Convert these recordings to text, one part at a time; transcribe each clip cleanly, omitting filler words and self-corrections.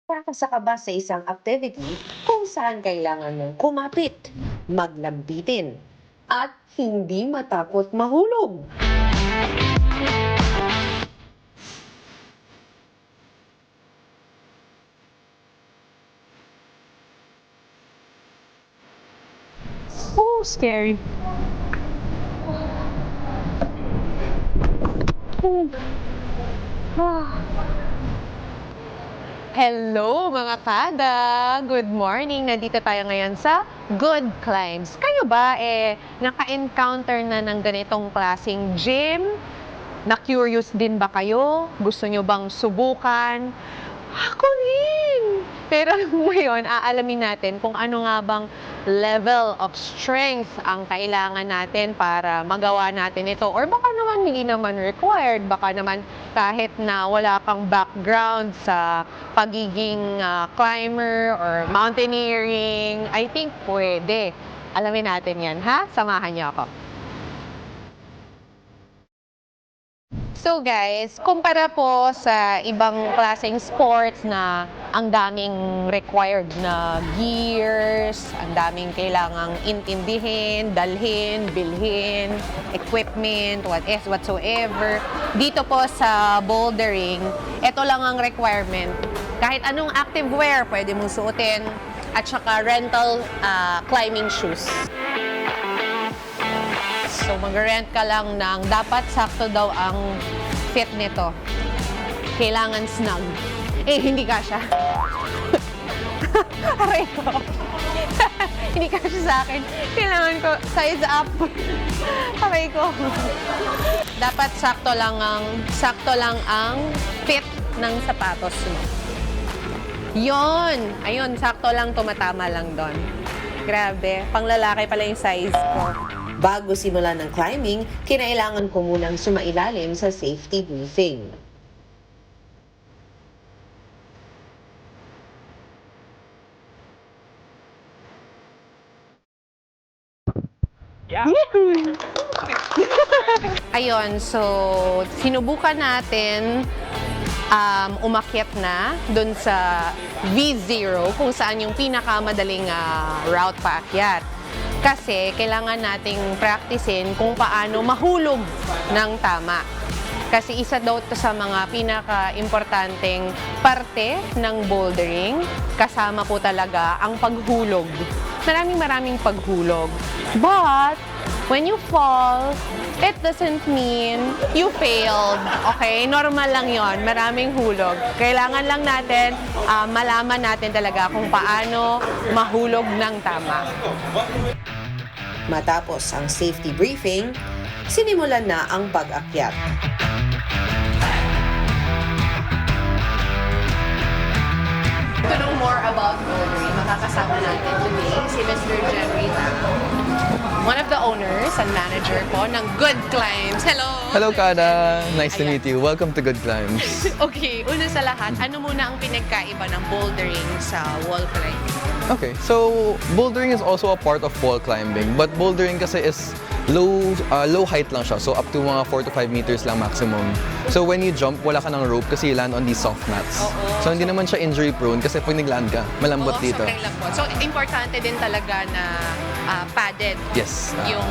Kakasa ka ba sa isang activity kung saan kailangan mong kumapit, maglambitin, at hindi matakot mahulog? Oh, scary. Hello mga kada! Good morning! Nandito tayo ngayon sa Good Climbs. Kayo ba naka-encounter na ng ganitong klaseng gym? Na-curious din ba kayo? Gusto nyo bang subukan? Ako rin! Pero ngayon, aalamin natin kung ano nga bang level of strength ang kailangan natin para magawa natin ito. Or baka naman hindi naman required. Baka naman kahit na wala kang background sa pagiging climber or mountaineering, I think pwede. Alamin natin yan, ha? Samahan niyo ako. So guys, kumpara po sa ibang klaseng sports na ang daming required na gears, ang daming kailangang intindihin, dalhin, bilhin, equipment, whatsoever. Dito po sa bouldering, ito lang ang requirement. Kahit anong active wear pwede mong suotin at saka rental climbing shoes. So, mag-rent ka lang ng dapat sakto daw ang fit nito. Kailangan snug. Hindi kasha. Aray ko. Hindi kasha sa akin. Kailangan ko size up. Aray ko. Dapat sakto lang ang fit ng sapatos mo. Yon. Ayun, sakto lang, tumatama lang doon. Grabe. Panglalaki pala yung size ko. Bago simulan ng climbing, kinailangan ko munang sumailalim sa safety briefing. Ayun, so sinubukan natin umakyat na dun sa V0 kung saan yung pinakamadaling route paakyat. Kasi kailangan nating practicein kung paano mahulog ng tama. Kasi isa daw to sa mga pinaka-importanteng parte ng bouldering. Kasama po talaga ang paghulog. Maraming paghulog. But, when you fall, it doesn't mean you failed. Okay? Normal lang yon. Maraming hulog. Kailangan lang natin malaman natin talaga kung paano mahulog ng tama. Matapos ang safety briefing, sinimulan na ang pag-akyat. To know more about bouldering, makakasama natin today si Mr. Jeffrey Tang, one of the owners and manager po ng Good Climbs. Hello! Hello, Kada. Nice to Ayan. meet you. Welcome to Good Climbs. Okay, una sa lahat, ano muna ang pinagkaiba ng bouldering sa wall climbing? Okay, so bouldering is also a part of wall climbing, but bouldering kasi is low height lang siya. So up to mga 4 to 5 meters lang maximum. So when you jump, wala ka ng rope kasi you land on these soft mats. So hindi naman siya injury prone kasi pag nagland ka, malambot dito. Sobrang lambot. So importante din talaga na padded Yes. yung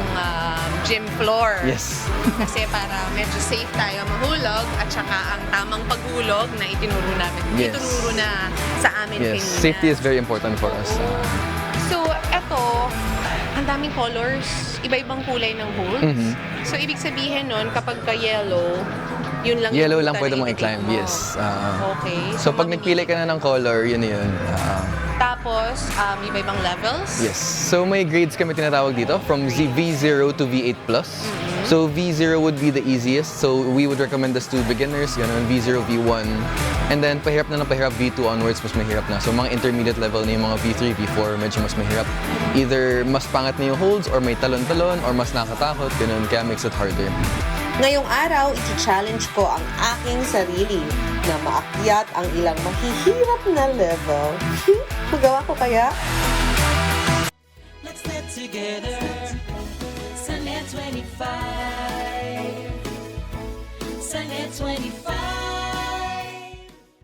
gym floor. Yes. Kasi para medyo safe tayo mahulog at saka ang tamang paghulog na itinuro namin. Yes. Itinuro na sa amin Yes. kanina. Safety is very important for us. So, eto, ang daming colors, iba-ibang kulay ng holds. Mhm. So, ibig sabihin nun, kapag ka yellow, yun lang Yellow yung lang ruta pwede na mong iti-take i-climb. mo. Yes. Okay. So pag nagpili ka na ng color, yun na yun. Tapos, iba-ibang levels. Yes. So may grades kami tinatawag dito from V0 to V8+. So V0 would be the easiest. So we would recommend this to beginners, ganun, V0, V1. And then pahirap na ng pahirap, V2 onwards, mas mahirap na. So mga intermediate level na yung mga V3, V4, medyo mas mahirap. Either mas pangat na yung holds or may talon-talon or mas nakatakot, ganun, kaya makes it harder. Ngayong araw, iti-challenge ko ang aking sarili na maakyat ang ilang mahihirap na level. Magawa ko kaya? Let's get together. Sunday 25. Sunday 25.